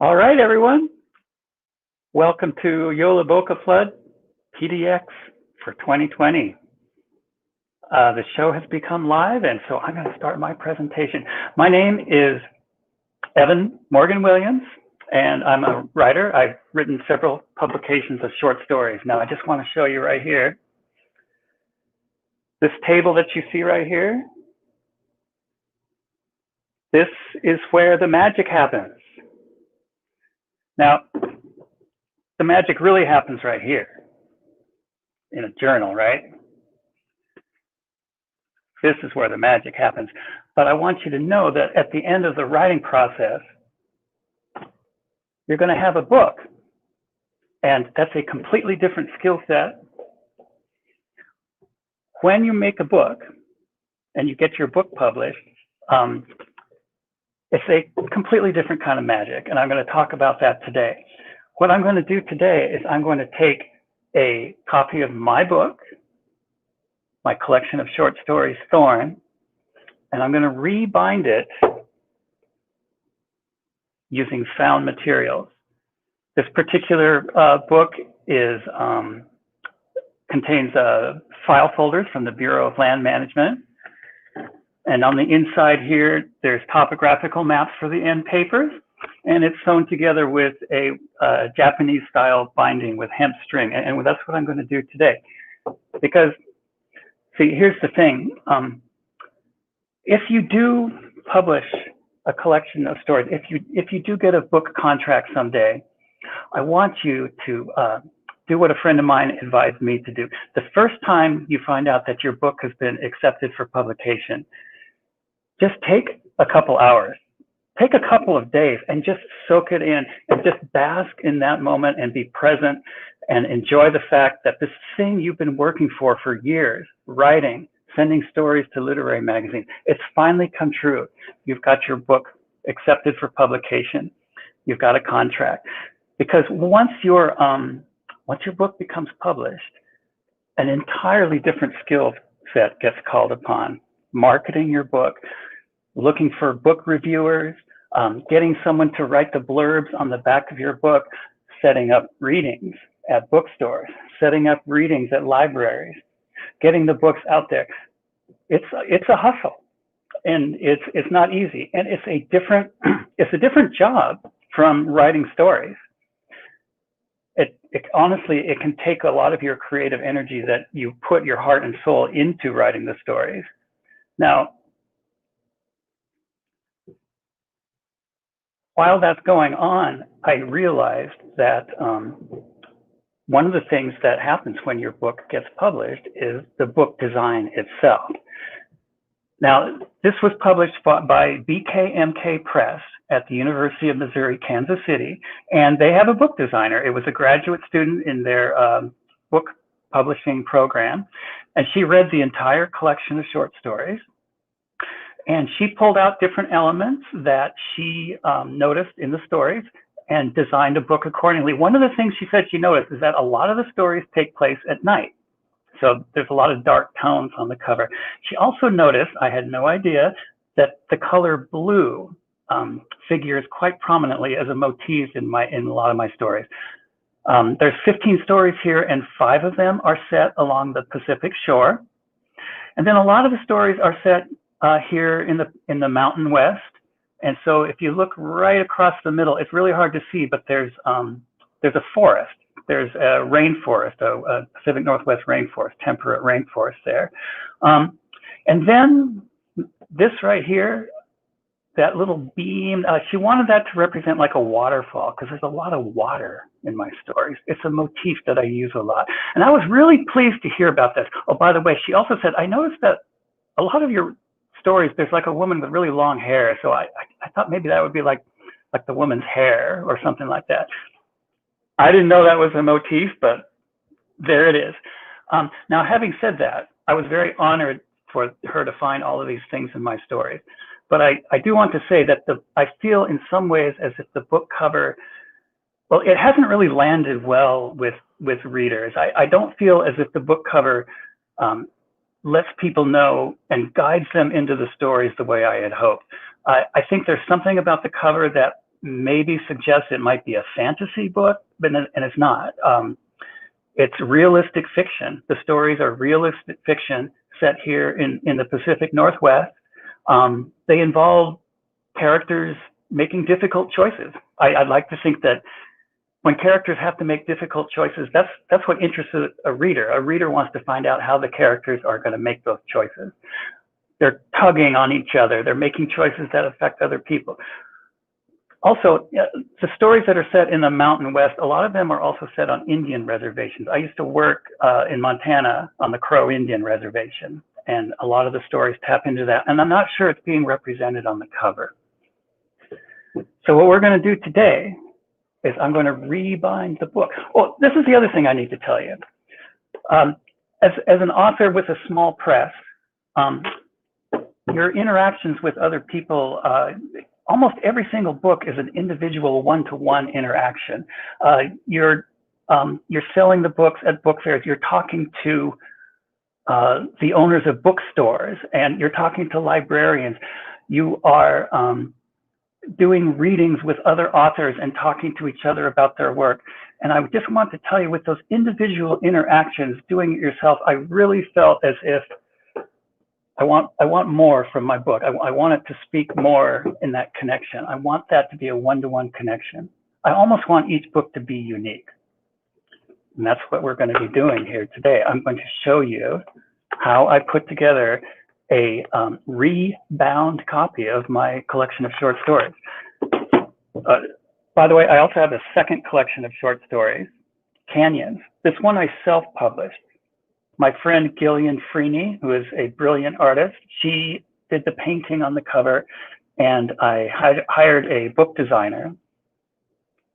All right, everyone. Welcome to Yola Boca Flood PDX for 2020. The show has become live, and so I'm going to start my presentation. My name is Evan Morgan Williams, and I'm a writer. I've written several publications of short stories. Now, I just want to show you right here. This table that you see right here, this is where the magic happens. Now, the magic really happens right here in a journal, right? This is where the magic happens. But I want you to know that at the end of the writing process, you're going to have a book. And that's a completely different skill set. When you make a book and you get your book published, it's a completely different kind of magic. And I'm going to talk about that today. What I'm going to do today is I'm going to take a copy of my book, my collection of short stories, Thorn, and I'm going to rebind it using found materials. This particular book contains file folders from the Bureau of Land Management. And on the inside here, there's topographical maps for the end papers. And it's sewn together with a Japanese style binding with hemp string. And that's what I'm going to do today. Because, see, here's the thing. If you do publish a collection of stories, if you do get a book contract someday, I want you to do what a friend of mine advised me to do. The first time you find out that your book has been accepted for publication, just take a couple hours. Take a couple of days and just soak it in and just bask in that moment and be present and enjoy the fact that this thing you've been working for years, writing, sending stories to literary magazines, it's finally come true. You've got your book accepted for publication. You've got a contract. Because once your book becomes published, an entirely different skill set gets called upon. Marketing your book, looking for book reviewers, getting someone to write the blurbs on the back of your book, setting up readings at bookstores, setting up readings at libraries, getting the books out there. It's a hustle, and it's not easy, and it's a different job from writing stories. Honestly, it can take a lot of your creative energy that you put your heart and soul into writing the stories. Now, while that's going on, I realized that one of the things that happens when your book gets published is the book design itself. Now, this was published by BKMK Press at the University of Missouri, Kansas City, and they have a book designer. It was a graduate student in their book publishing program, and she read the entire collection of short stories. And she pulled out different elements that she noticed in the stories and designed a book accordingly. One of the things she said she noticed is that a lot of the stories take place at night. So there's a lot of dark tones on the cover. She also noticed, I had no idea, that the color blue figures quite prominently as a motif in a lot of my stories. There's 15 stories here, and 5 of them are set along the Pacific shore. And then a lot of the stories are set here in the Mountain West, and so if you look right across the middle, it's really hard to see, but there's a forest. There's a rainforest, a Pacific Northwest rainforest, temperate rainforest there, and then this right here, that little beam. She wanted that to represent like a waterfall because there's a lot of water in my stories. It's a motif that I use a lot, and I was really pleased to hear about this. Oh, by the way, she also said, I noticed that a lot of your stories, there's like a woman with really long hair. So I thought maybe that would be like the woman's hair or something like that. I didn't know that was a motif, but there it is. Now, having said that, I was very honored for her to find all of these things in my stories. But I do want to say that I feel in some ways as if the book cover, well, it hasn't really landed well with readers. I don't feel as if the book cover lets people know and guides them into the stories the way I had hoped. I think there's something about the cover that maybe suggest it might be a fantasy book, and it's not. It's realistic fiction. The stories are realistic fiction set here in the Pacific Northwest. They involve characters making difficult choices. I'd like to think that when characters have to make difficult choices, that's what interests a reader. A reader wants to find out how the characters are going to make those choices. They're tugging on each other. They're making choices that affect other people. Also, the stories that are set in the Mountain West, a lot of them are also set on Indian reservations. I used to work in Montana on the Crow Indian Reservation, and a lot of the stories tap into that. And I'm not sure it's being represented on the cover. So what we're going to do today is I'm going to rebind the book. Well, this is the other thing I need to tell you. As an author with a small press, your interactions with other people, almost every single book is an individual one-to-one interaction. You're selling the books at book fairs. You're talking to the owners of bookstores, and you're talking to librarians. You are doing readings with other authors and talking to each other about their work. And I just want to tell you, with those individual interactions, doing it yourself, I really felt as if I want more from my book. I want it to speak more in that connection. I want that to be a one-to-one connection. I almost want each book to be unique. And that's what we're going to be doing here today. I'm going to show you how I put together a rebound copy of my collection of short stories. By the way, I also have a second collection of short stories, Canyons. This one I self-published. My friend Gillian Freeney, who is a brilliant artist, she did the painting on the cover, and I hired a book designer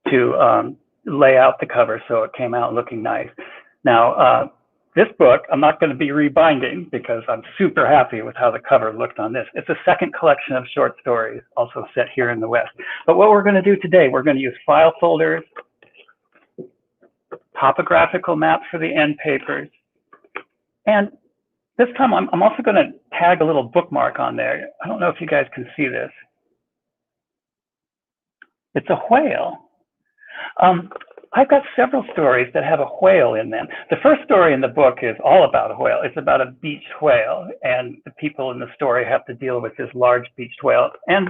to lay out the cover so it came out looking nice. Now, this book, I'm not going to be rebinding because I'm super happy with how the cover looked on this. It's a second collection of short stories, also set here in the West. But what we're going to do today, we're going to use file folders, topographical maps for the end papers, and this time I'm also going to tag a little bookmark on there. I don't know if you guys can see this. It's a whale. I've got several stories that have a whale in them. The first story in the book is all about a whale. It's about a beached whale, and the people in the story have to deal with this large beached whale, and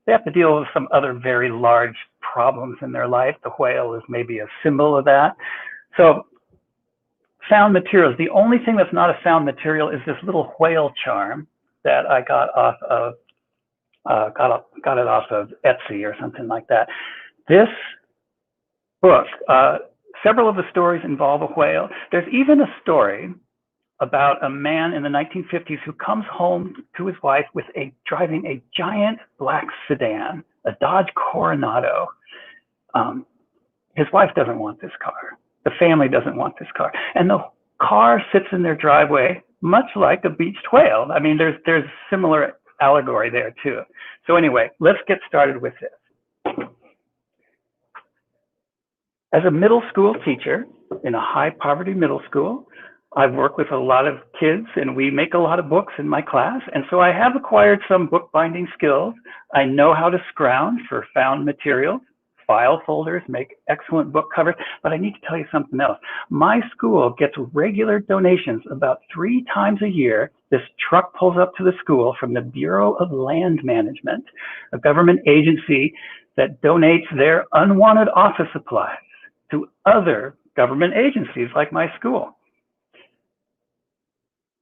they have to deal with some other very large problems in their life. The whale is maybe a symbol of that. So found materials. The only thing that's not a found material is this little whale charm that I got off of got it off of Etsy or something like that. This book, several of the stories involve a whale. There's even a story about a man in the 1950s who comes home to his wife with driving a giant black sedan, a Dodge Coronado. His wife doesn't want this car. The family doesn't want this car. And the car sits in their driveway, much like a beached whale. I mean, there's similar allegory there too. So anyway, let's get started with this. As a middle school teacher in a high poverty middle school, I've worked with a lot of kids, and we make a lot of books in my class. And so I have acquired some bookbinding skills. I know how to scrounge for found materials. File folders make excellent book covers, but I need to tell you something else. My school gets regular donations about 3 times a year. This truck pulls up to the school from the Bureau of Land Management, a government agency that donates their unwanted office supplies to other government agencies like my school.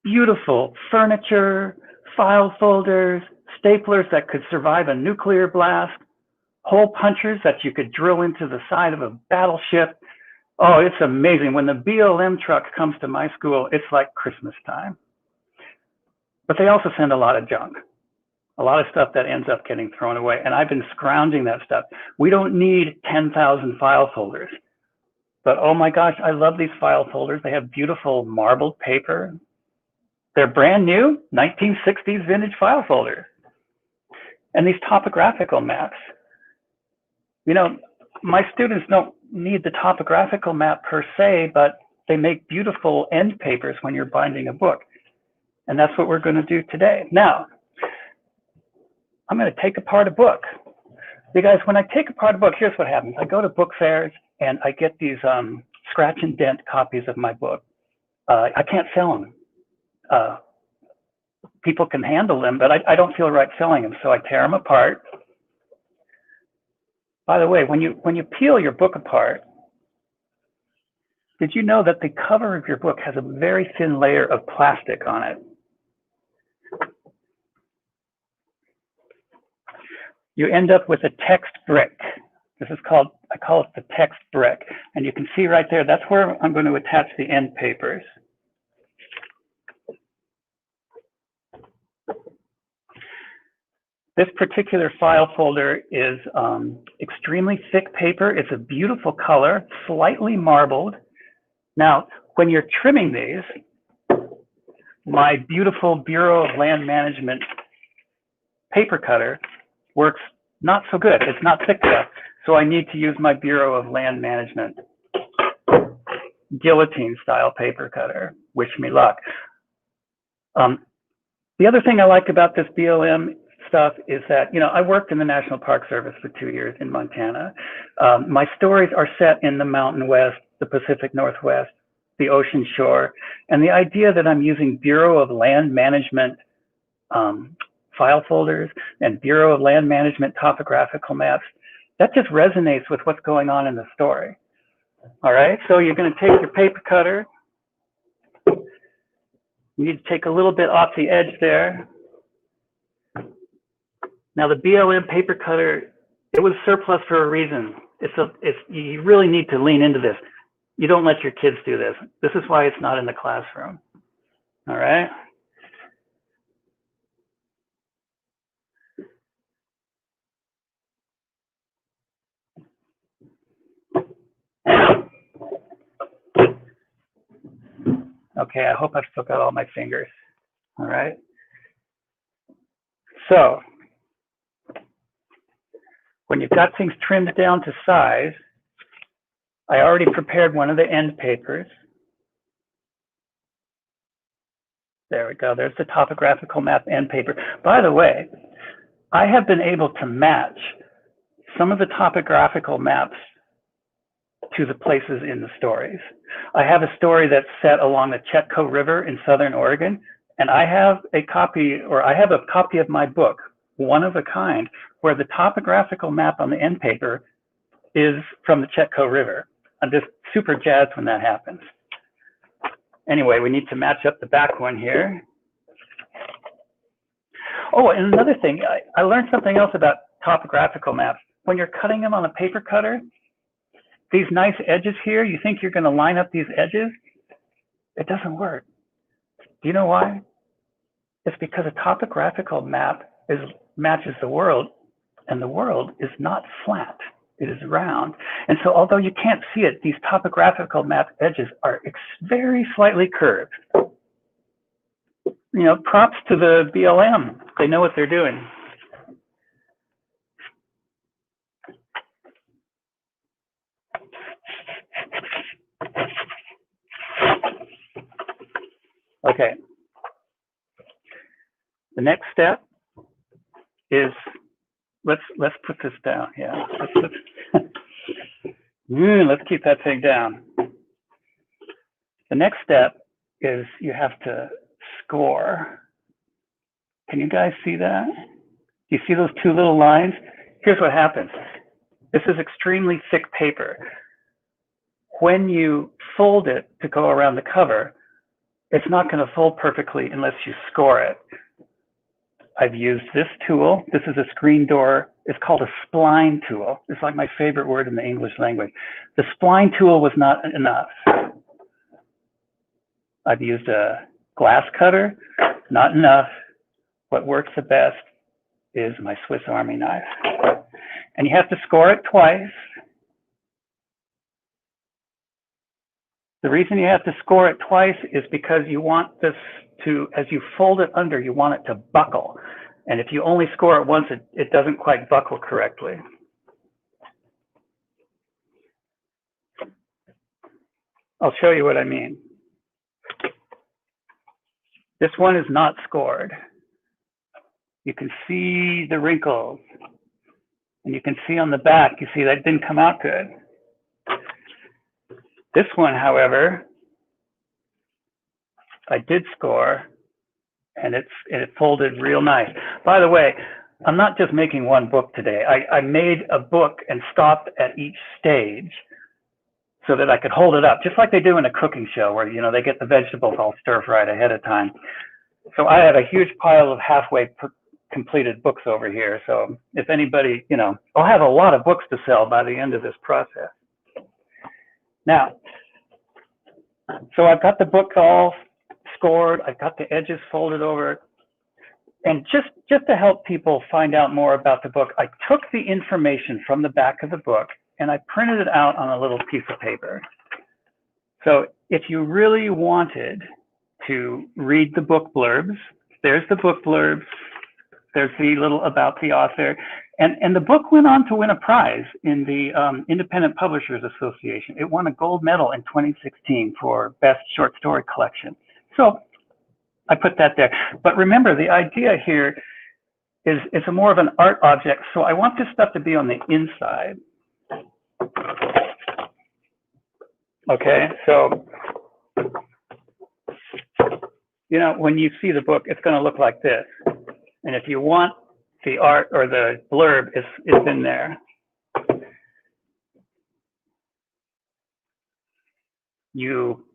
Beautiful furniture, file folders, staplers that could survive a nuclear blast, hole punchers that you could drill into the side of a battleship. Oh, it's amazing. When the BLM truck comes to my school, it's like Christmas time. But they also send a lot of junk, a lot of stuff that ends up getting thrown away. And I've been scrounging that stuff. We don't need 10,000 file folders. But oh my gosh, I love these file folders. They have beautiful marbled paper. They're brand new, 1960s vintage file folders. And these topographical maps. You know, my students don't need the topographical map per se, but they make beautiful end papers when you're binding a book. And that's what we're going to do today. Now, I'm going to take apart a book. You guys, when I take apart a book, here's what happens. I go to book fairs and I get these scratch and dent copies of my book. I can't sell them. People can handle them, but I don't feel right selling them, so I tear them apart. By the way, when you peel your book apart, did you know that the cover of your book has a very thin layer of plastic on it? You end up with a text brick. This is called, I call it the text brick. And you can see right there, that's where I'm going to attach the end papers. This particular file folder is extremely thick paper. It's a beautiful color, slightly marbled. Now, when you're trimming these, my beautiful Bureau of Land Management paper cutter works not so good. It's not thick enough. So I need to use my Bureau of Land Management guillotine style paper cutter. Wish me luck. The other thing I like about this BLM stuff is that, you know, I worked in the National Park Service for 2 years in Montana. My stories are set in the Mountain West, the Pacific Northwest, the ocean shore, and the idea that I'm using Bureau of Land Management file folders and Bureau of Land Management topographical maps, that just resonates with what's going on in the story. All right, so you're going to take your paper cutter. You need to take a little bit off the edge there. Now the BLM paper cutter, it was surplus for a reason. You really need to lean into this. You don't let your kids do this. This is why it's not in the classroom. All right. Okay, I hope I've still got all my fingers. All right. So when you've got things trimmed down to size, I already prepared one of the end papers. There we go. There's the topographical map end paper. By the way, I have been able to match some of the topographical maps to the places in the stories. I have a story that's set along the Chetco River in Southern Oregon, and I have a copy of my book, one of a kind, where the topographical map on the end paper is from the Chetco River. I'm just super jazzed when that happens. Anyway, we need to match up the back one here. Oh, and another thing, I learned something else about topographical maps. When you're cutting them on a paper cutter, these nice edges here, you think you're going to line up these edges? It doesn't work. Do you know why? It's because a topographical map matches the world, and the world is not flat. It is round. And so although you can't see it, these topographical map edges are very slightly curved. You know, props to the BLM. They know what they're doing. Okay. The next step is let's put this down. Yeah. Let's keep that thing down. The next step is you have to score. Can you guys see that? Do you see those two little lines? Here's what happens. This is extremely thick paper. When you fold it to go around the cover, it's not going to fold perfectly unless you score it. I've used this tool. This is a screen door. It's called a spline tool. It's like my favorite word in the English language. The spline tool was not enough. I've used a glass cutter, not enough. What works the best is my Swiss Army knife. And you have to score it twice. The reason you have to score it twice is because you want this to, as you fold it under, you want it to buckle. And if you only score it once, it doesn't quite buckle correctly. I'll show you what I mean. This one is not scored. You can see the wrinkles. And you can see on the back, you see that didn't come out good. This one, however, I did score, and it folded real nice. By the way, I'm not just making one book today. I made a book and stopped at each stage so that I could hold it up, just like they do in a cooking show where, you know, they get the vegetables all stir-fried ahead of time. So I have a huge pile of halfway completed books over here. So if anybody, you know, I'll have a lot of books to sell by the end of this process. Now, so I've got the book all scored. I've got the edges folded over. And just to help people find out more about the book, I took the information from the back of the book and I printed it out on a little piece of paper. So if you really wanted to read the book blurbs, there's the book blurbs, there's the little about the author, and the book went on to win a prize in the Independent Publishers Association. It won a gold medal in 2016 for Best Short Story Collection. So I put that there. But remember, the idea here is it's a more of an art object. So I want this stuff to be on the inside. Okay, so, you know, when you see the book, it's going to look like this. And if you want the art or the blurb, it's in there. You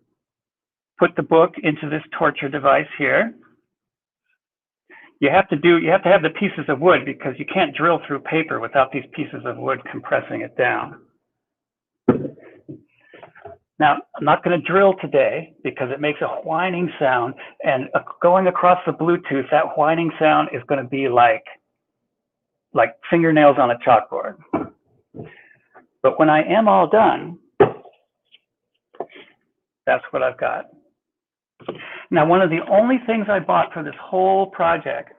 put the book into this torture device here. You have to have the pieces of wood because you can't drill through paper without these pieces of wood compressing it down. Now, I'm not going to drill today because it makes a whining sound, and going across the Bluetooth, that whining sound is going to be like fingernails on a chalkboard. But when I am all done, that's what I've got. Now, one of the only things I bought for this whole project,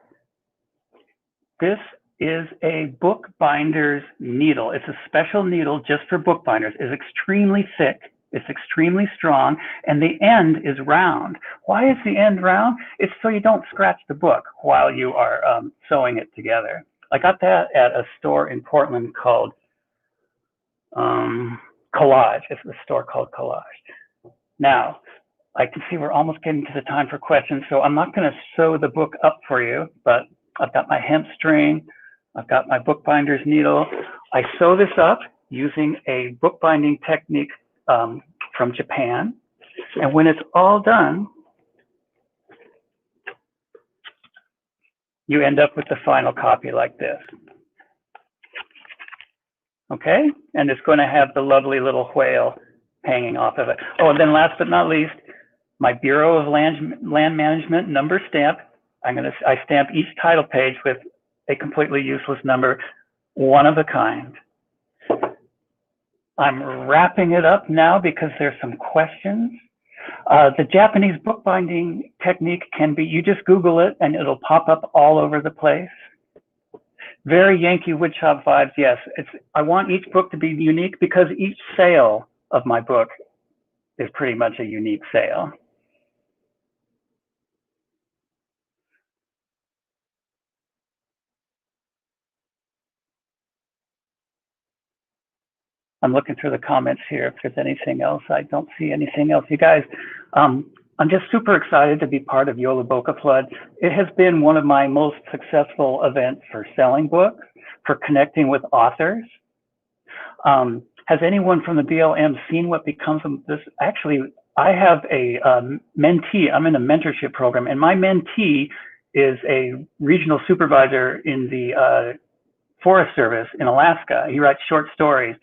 this is a bookbinder's needle. It's a special needle just for bookbinders. It's extremely thick. It's extremely strong, and the end is round. Why is the end round? It's so you don't scratch the book while you are sewing it together. I got that at a store in Portland called Collage. It's a store called Collage. Now, I can see we're almost getting to the time for questions, so I'm not going to sew the book up for you, but I've got my hemp string. I've got my bookbinder's needle. I sew this up using a bookbinding technique from Japan. And when it's all done, you end up with the final copy like this. Okay? And it's going to have the lovely little whale hanging off of it. Oh, and then last but not least, my Bureau of Land Management number stamp. I stamp each title page with a completely useless number, one of a kind. I'm wrapping it up now because there's some questions. The Japanese bookbinding technique can be, you just Google it and it'll pop up all over the place. Very Yankee woodshop vibes, yes. I want each book to be unique because each sale of my book is pretty much a unique sale. I'm looking through the comments here. If there's anything else, I don't see anything else. You guys, I'm just super excited to be part of Yola Boca Flood. It has been one of my most successful events for selling books, for connecting with authors. Has anyone from the BLM seen what becomes of this? Actually, I have a mentee. I'm in a mentorship program, and my mentee is a regional supervisor in the Forest Service in Alaska. He writes short stories.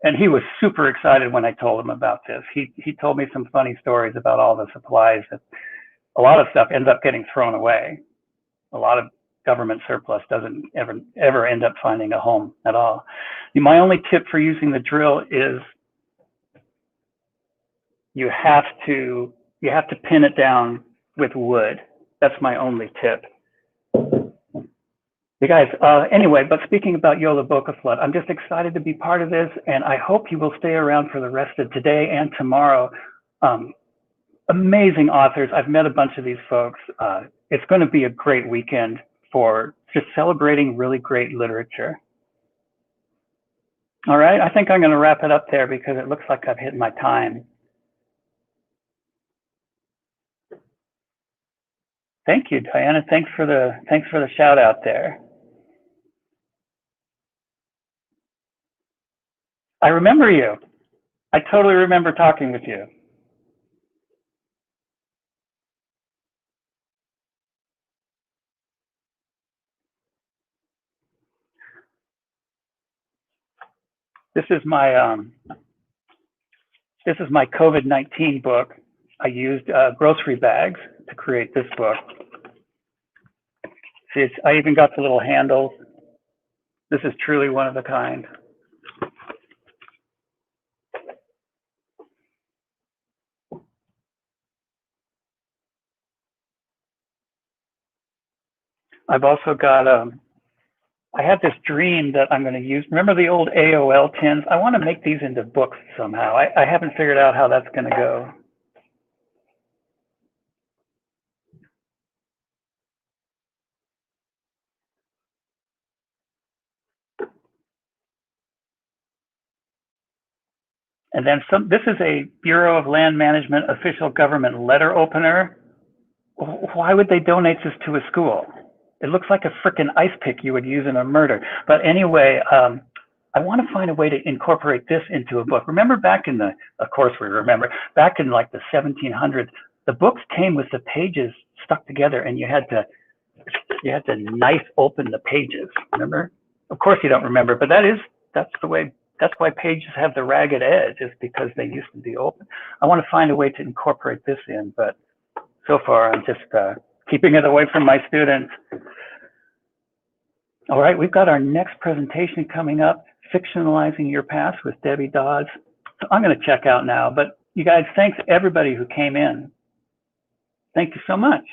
And he was super excited when I told him about this. He told me some funny stories about all the supplies. A lot of stuff ends up getting thrown away. A lot of government surplus doesn't ever end up finding a home at all. My only tip for using the drill is you have to pin it down with wood. That's my only tip. You guys, anyway, but speaking about Yola Boca Flood, I'm just excited to be part of this, and I hope you will stay around for the rest of today and tomorrow. Amazing authors. I've met a bunch of these folks. It's going to be a great weekend for just celebrating really great literature. All right, I think I'm going to wrap it up there because it looks like I've hit my time. Thank you, Diana. Thanks for the shout out there. I remember you. I totally remember talking with you. This is my COVID-19 book. I used grocery bags to create this book. See, I even got the little handles. This is truly one of a kind. I've also got I had this dream that I'm going to use. Remember the old AOL tins? I want to make these into books somehow. I haven't figured out how that's going to go. And then this is a Bureau of Land Management official government letter opener. Why would they donate this to a school? It looks like a frickin' ice pick you would use in a murder. But anyway, I want to find a way to incorporate this into a book. Remember back in of course we remember, back in like the 1700s, the books came with the pages stuck together and you had to knife open the pages, remember? Of course you don't remember, but that's why pages have the ragged edge, is because they used to be open. I want to find a way to incorporate this in, but so far I'm just keeping it away from my students. All right, we've got our next presentation coming up, Fictionalizing Your Past with Debbie Dodds. So I'm going to check out now, but you guys, thanks everybody who came in. Thank you so much.